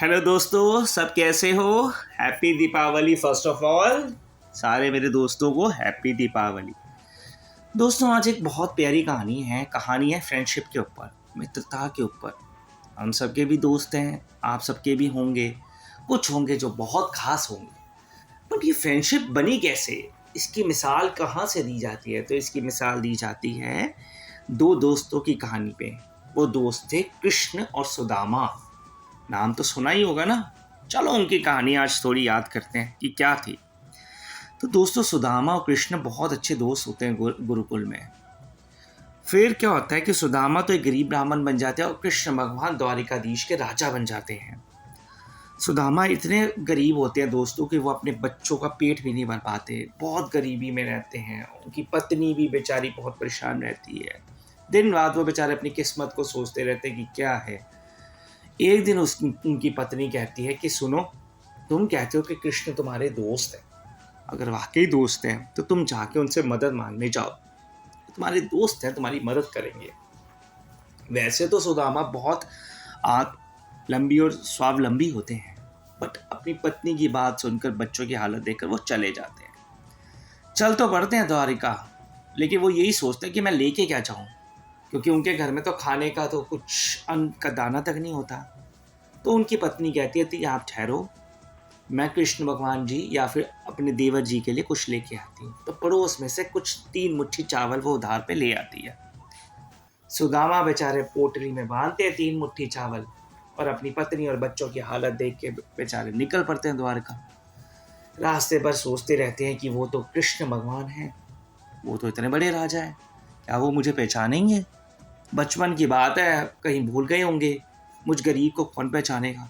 Hello दोस्तों, सब कैसे हो। Happy Deepavali. First of all सारे मेरे दोस्तों को हैप्पी दीपावली। दोस्तों, आज एक बहुत प्यारी कहानी है फ्रेंडशिप के ऊपर, मित्रता के ऊपर। हम सबके भी दोस्त हैं, आप सबके भी होंगे, कुछ होंगे जो बहुत खास होंगे। बट ये फ्रेंडशिप बनी कैसे, इसकी मिसाल कहाँ से दी जाती है? तो इसकी मिसाल दी जाती है दो दोस्तों की कहानी पे। वो दोस्त थे कृष्ण और सुदामा। नाम तो सुना ही होगा ना। चलो उनकी कहानी आज थोड़ी याद करते हैं कि क्या थी। तो दोस्तों, सुदामा और कृष्ण बहुत अच्छे दोस्त होते हैं गुरुकुल में। फिर क्या होता है कि सुदामा तो एक गरीब ब्राह्मण बन जाते हैं और कृष्ण भगवान द्वारिकाधीश के राजा बन जाते हैं। सुदामा इतने गरीब होते हैं दोस्तों कि वो अपने बच्चों का पेट भी नहीं भर पाते, बहुत गरीबी में रहते हैं। उनकी पत्नी भी बेचारी बहुत परेशान रहती है। दिन रात वो बेचारे अपनी किस्मत को सोचते रहते हैं कि क्या है। एक दिन उनकी पत्नी कहती है कि सुनो, तुम कहते हो कि कृष्ण तुम्हारे दोस्त हैं, अगर वाकई दोस्त हैं तो तुम जाके उनसे मदद मांगने जाओ। तुम्हारे दोस्त हैं, तुम्हारी मदद करेंगे। वैसे तो सुदामा बहुत लंबी और स्वावलंबी होते हैं, बट अपनी पत्नी की बात सुनकर, बच्चों की हालत देखकर वो चले जाते हैं। चल तो पड़ते हैं द्वारिका, लेकिन वो यही सोचते हैं कि मैं लेके क्या जाऊं, क्योंकि उनके घर में तो खाने का तो कुछ अन्न का दाना तक नहीं होता। तो उनकी पत्नी कहती है कि आप ठहरो, मैं कृष्ण भगवान जी या फिर अपने देवर जी के लिए कुछ लेके आती हूँ। तो पड़ोस में से कुछ 3 मुट्ठी चावल वो उधार पे ले आती है। सुदामा बेचारे पोटली में बांधते हैं 3 मुट्ठी चावल, और अपनी पत्नी और बच्चों की हालत देख के बेचारे निकल पड़ते हैं द्वारका। रास्ते पर सोचते रहते हैं कि वो तो कृष्ण भगवान हैं, वो तो इतने बड़े राजा हैं, क्या वो मुझे पहचानेंगे? बचपन की बात है, कहीं भूल गए होंगे, मुझ गरीब को कौन पहचानेगा।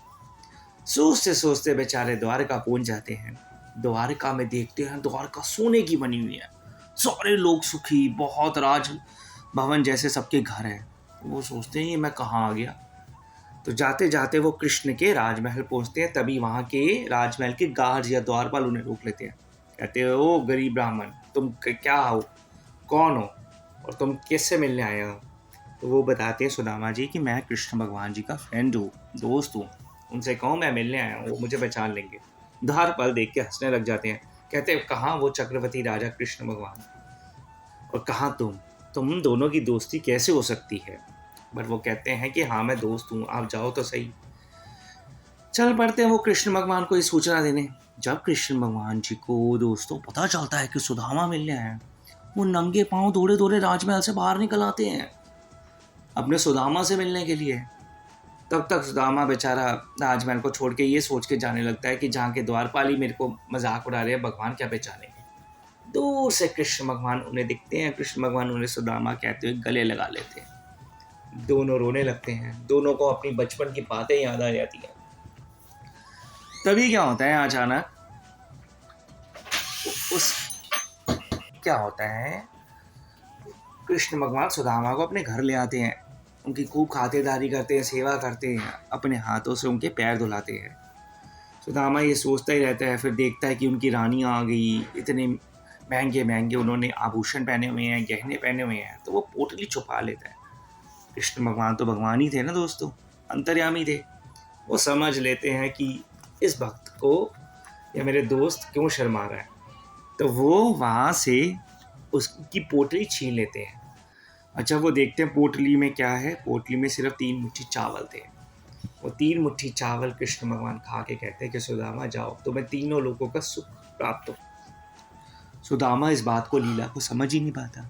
सोचते सोचते बेचारे द्वारका पहुंच जाते हैं। द्वारका में देखते हैं द्वारका सोने की बनी हुई है, सारे लोग सुखी, बहुत राज भवन जैसे सबके घर हैं। वो सोचते हैं ये मैं कहाँ आ गया। तो जाते जाते वो कृष्ण के राजमहल पहुंचते हैं। तभी वहाँ के राजमहल के गार्ड या द्वारपाल उन्हें रोक लेते हैं। कहते हैं, ओ गरीब ब्राह्मण, तुम क्या हो, कौन हो, और तुम किससे मिलने आए हो? तो वो बताते हैं सुदामा जी कि मैं कृष्ण भगवान जी का फ्रेंड हूँ, दोस्त हूँ, उनसे कहो मैं मिलने आया हूँ, वो मुझे पहचान लेंगे। द्वारपाल देख के हंसने लग जाते हैं। कहते हैं, कहाँ वो चक्रवर्ती राजा कृष्ण भगवान, और कहाँ तुम दोनों की दोस्ती कैसे हो सकती है? बट वो कहते हैं कि हाँ मैं दोस्त हूँ, आप जाओ तो सही। चल पड़ते हैं वो कृष्ण भगवान को ये सूचना देने। जब कृष्ण भगवान जी को दोस्तों पता चलता है कि सुदामा मिलने आए हैं, वो नंगे पांव दौड़े दौड़े राजमहल से बाहर निकल आते हैं अपने सुदामा से मिलने के लिए। तब तक सुदामा बेचारा राजमहल को छोड़ के ये सोच के जाने लगता है कि जहाँ के द्वारपाल ही मेरे को मजाक उड़ा रहे हैं, भगवान क्या पहचानेंगे। दूर से कृष्ण भगवान उन्हें दिखते हैं। कृष्ण भगवान उन्हें सुदामा कहते हुए गले लगा लेते हैं। दोनों रोने लगते हैं, दोनों को अपनी बचपन की बातें याद आ जाती हैं। तभी क्या होता है अचानक, उस क्या होता है, कृष्ण भगवान सुदामा को अपने घर ले आते हैं। उनकी खूब खातिरदारी करते हैं, सेवा करते हैं, अपने हाथों से उनके पैर धुलाते हैं। सुदामा ये सोचता ही रहता है, फिर देखता है कि उनकी रानी आ गई, इतने महंगे महंगे उन्होंने आभूषण पहने हुए हैं, गहने पहने हुए हैं। तो वो पोटली छुपा लेता है। कृष्ण भगवान तो भगवान ही थे ना दोस्तों, अंतर्यामी थे। वो समझ लेते हैं कि इस भक्त को या मेरे दोस्त क्यों शर्मा रहा है। तो वो वहाँ से उसकी पोटली छीन लेते हैं। अच्छा, वो देखते हैं पोटली में क्या है। पोटली में सिर्फ 3 मुट्ठी चावल थे। वो 3 मुट्ठी चावल कृष्ण भगवान खा के कहते हैं कि सुदामा जाओ, तुम्हें तीनों लोगों का सुख प्राप्त हो। सुदामा इस बात को, लीला को समझ ही नहीं पाता।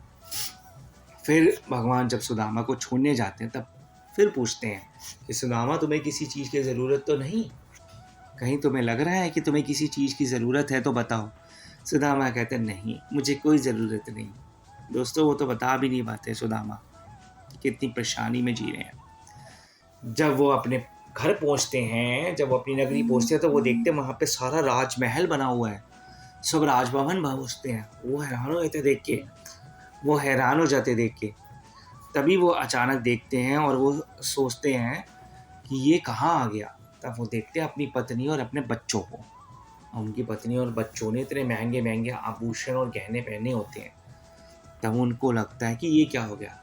फिर भगवान जब सुदामा को छोड़ने जाते हैं, तब फिर पूछते हैं कि सुदामा, तुम्हें किसी चीज़ की ज़रूरत तो नहीं? कहीं तुम्हें लग रहा है कि तुम्हें किसी चीज़ की ज़रूरत है तो बताओ। सुदामा कहते हैं, नहीं, मुझे कोई ज़रूरत नहीं। दोस्तों, वो तो बता भी नहीं पाते सुदामा कितनी परेशानी में जी रहे हैं। जब वो अपने घर पहुंचते हैं, जब वो अपनी नगरी पहुंचते हैं, तो वो देखते हैं वहाँ पे सारा राजमहल बना हुआ है, सब राजभवन पहुंचते हैं। वो हैरान हो जाते देख के। तभी वो अचानक देखते हैं और वो सोचते हैं कि ये कहाँ आ गया। तब वो देखते हैं अपनी पत्नी और अपने बच्चों को। उनकी पत्नी और बच्चों ने इतने महंगे महंगे आभूषण और गहने पहने होते हैं। तब उनको लगता है कि ये क्या हो गया।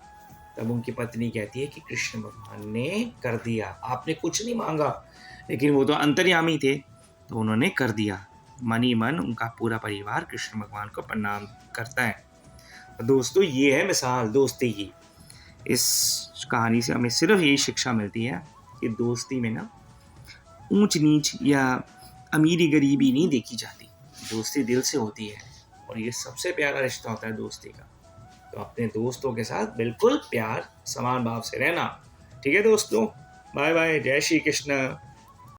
तब उनकी पत्नी कहती है कि कृष्ण भगवान ने कर दिया, आपने कुछ नहीं मांगा, लेकिन वो तो अंतर्यामी थे, तो उन्होंने कर दिया। मन ही मन उनका पूरा परिवार कृष्ण भगवान को प्रणाम करता है। तो दोस्तों ये है मिसाल दोस्ती की। इस कहानी से हमें सिर्फ यही शिक्षा मिलती है कि दोस्ती में ना ऊंच नीच या अमीरी गरीबी नहीं देखी जाती, दोस्ती दिल से होती है और ये सबसे प्यारा रिश्ता होता है दोस्ती का। तो अपने दोस्तों के साथ बिल्कुल प्यार समान भाव से रहना। ठीक है दोस्तों, बाय बाय, जय श्री कृष्ण।